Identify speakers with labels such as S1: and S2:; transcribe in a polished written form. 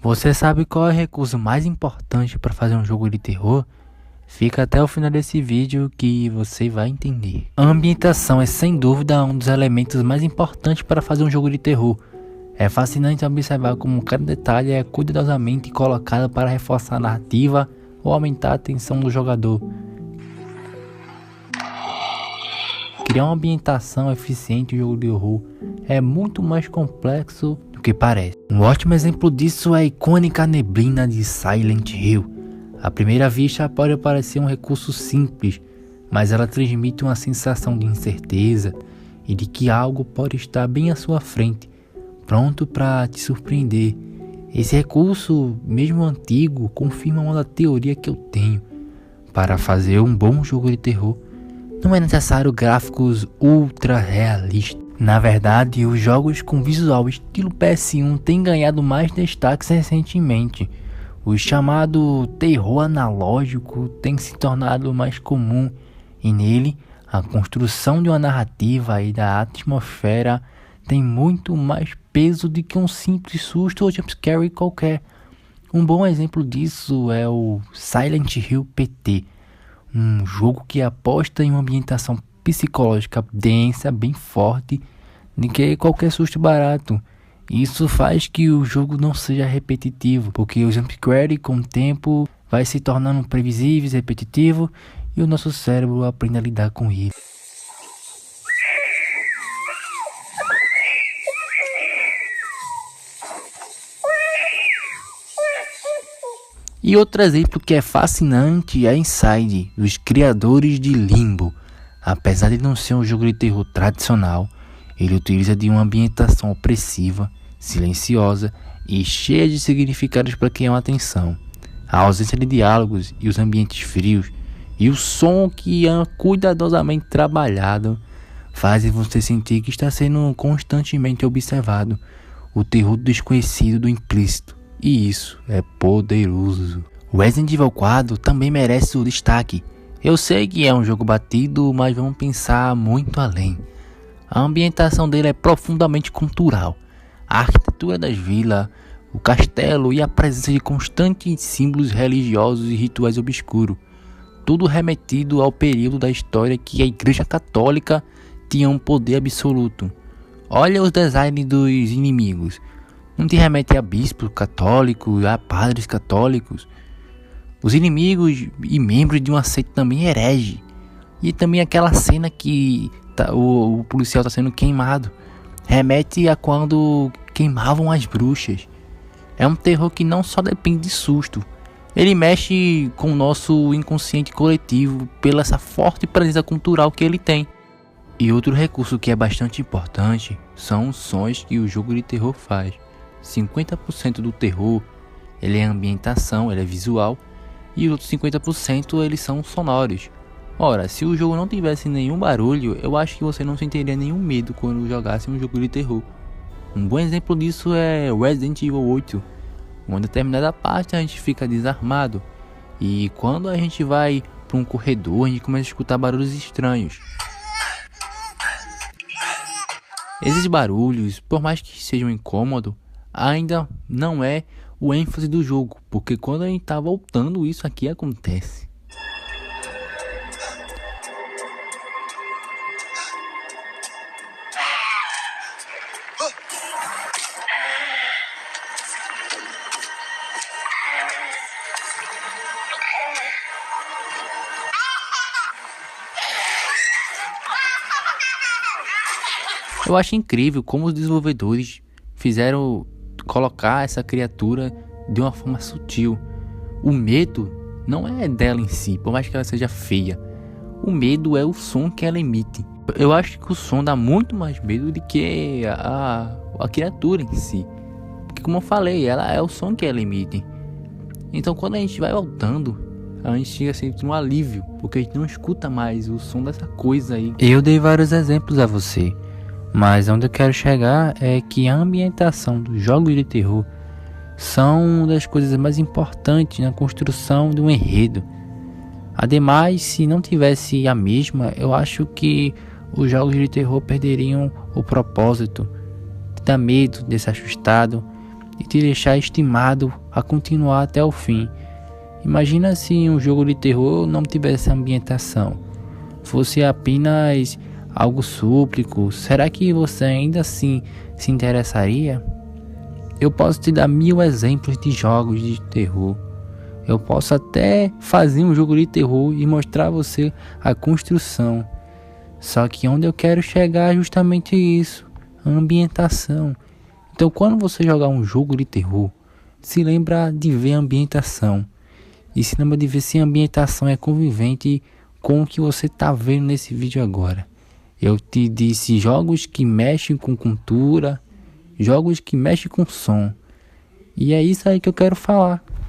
S1: Você sabe qual é o recurso mais importante para fazer um jogo de terror? Fica até o final desse vídeo que você vai entender. A ambientação é sem dúvida um dos elementos mais importantes para fazer um jogo de terror. É fascinante observar como cada detalhe é cuidadosamente colocado para reforçar a narrativa ou aumentar a atenção do jogador. Criar uma ambientação eficiente em um jogo de terror é muito mais complexo do que parece. Um ótimo exemplo disso é a icônica neblina de Silent Hill. À primeira vista pode parecer um recurso simples, mas ela transmite uma sensação de incerteza e de que algo pode estar bem à sua frente, pronto para te surpreender. Esse recurso, mesmo antigo, confirma uma teoria que eu tenho. Para fazer um bom jogo de terror, não é necessário gráficos ultra realistas. Na verdade, os jogos com visual estilo PS1 têm ganhado mais destaques recentemente. O chamado terror analógico tem se tornado mais comum e nele a construção de uma narrativa e da atmosfera tem muito mais peso do que um simples susto ou jumpscare qualquer. Um bom exemplo disso é o Silent Hill PT, um jogo que aposta em uma ambientação psicológica densa, bem forte, do que qualquer susto barato. Isso faz que o jogo não seja repetitivo, porque o jumpscare com o tempo vai se tornando previsível, repetitivo, e o nosso cérebro aprende a lidar com isso. E outro exemplo que é fascinante é Inside, dos criadores de Limbo. Apesar de não ser um jogo de terror tradicional, ele utiliza de uma ambientação opressiva, silenciosa e cheia de significados para quem ama atenção. A ausência de diálogos e os ambientes frios e o som que é cuidadosamente trabalhado fazem você sentir que está sendo constantemente observado. O terror do desconhecido, do implícito. E isso é poderoso. O Resident Evil 4 também merece o destaque. Eu sei que é um jogo batido, mas vamos pensar muito além. A ambientação dele é profundamente cultural. A arquitetura das vilas, o castelo e a presença de constantes símbolos religiosos e rituais obscuros. Tudo remetido ao período da história que a Igreja Católica tinha um poder absoluto. Olha os designs dos inimigos. Não te remete a bispos católicos, a padres católicos. Os inimigos e membros de uma seita também herege. E também aquela cena que o policial está sendo queimado. Remete a quando queimavam as bruxas. É um terror que não só depende de susto. Ele mexe com o nosso inconsciente coletivo pela essa forte presença cultural que ele tem. E outro recurso que é bastante importante são os sons que o jogo de terror faz. 50% do terror ele é ambientação, ele é visual, e os outros 50% eles são sonoros. Ora, se o jogo não tivesse nenhum barulho, eu acho que você não sentiria nenhum medo quando jogasse um jogo de terror. Um bom exemplo disso é Resident Evil 8. Em uma determinada parte a gente fica desarmado, e quando a gente vai para um corredor a gente começa a escutar barulhos estranhos. Esses barulhos, por mais que sejam incômodos, ainda não é o ênfase do jogo, porque quando a gente tá voltando isso aqui acontece. Eu acho incrível como os desenvolvedores fizeram colocar essa criatura de uma forma sutil. O medo não é dela em si, por mais que ela seja feia. O medo é o som que ela emite. Eu acho que o som dá muito mais medo do que a criatura em si. Porque como eu falei, ela é o som que ela emite. Então quando a gente vai voltando, a gente chega a sentir um alívio, porque a gente não escuta mais o som dessa coisa aí. Eu dei vários exemplos a você, mas onde eu quero chegar é que a ambientação dos jogos de terror são uma das coisas mais importantes na construção de um enredo. Ademais, se não tivesse a mesma, eu acho que os jogos de terror perderiam o propósito de dar medo, de ser assustado e te deixar estimado a continuar até o fim. Imagina se um jogo de terror não tivesse ambientação, fosse apenas algo súplico. Será que você ainda assim se interessaria? Eu posso te dar 1000 exemplos de jogos de terror. Eu posso até fazer um jogo de terror e mostrar a você a construção. Só que onde eu quero chegar é justamente isso, a ambientação. Então quando você jogar um jogo de terror, se lembra de ver a ambientação. E se lembra de ver se a ambientação é convivente com o que você está vendo nesse vídeo agora. Eu te disse jogos que mexem com cultura, jogos que mexem com som. E é isso aí que eu quero falar.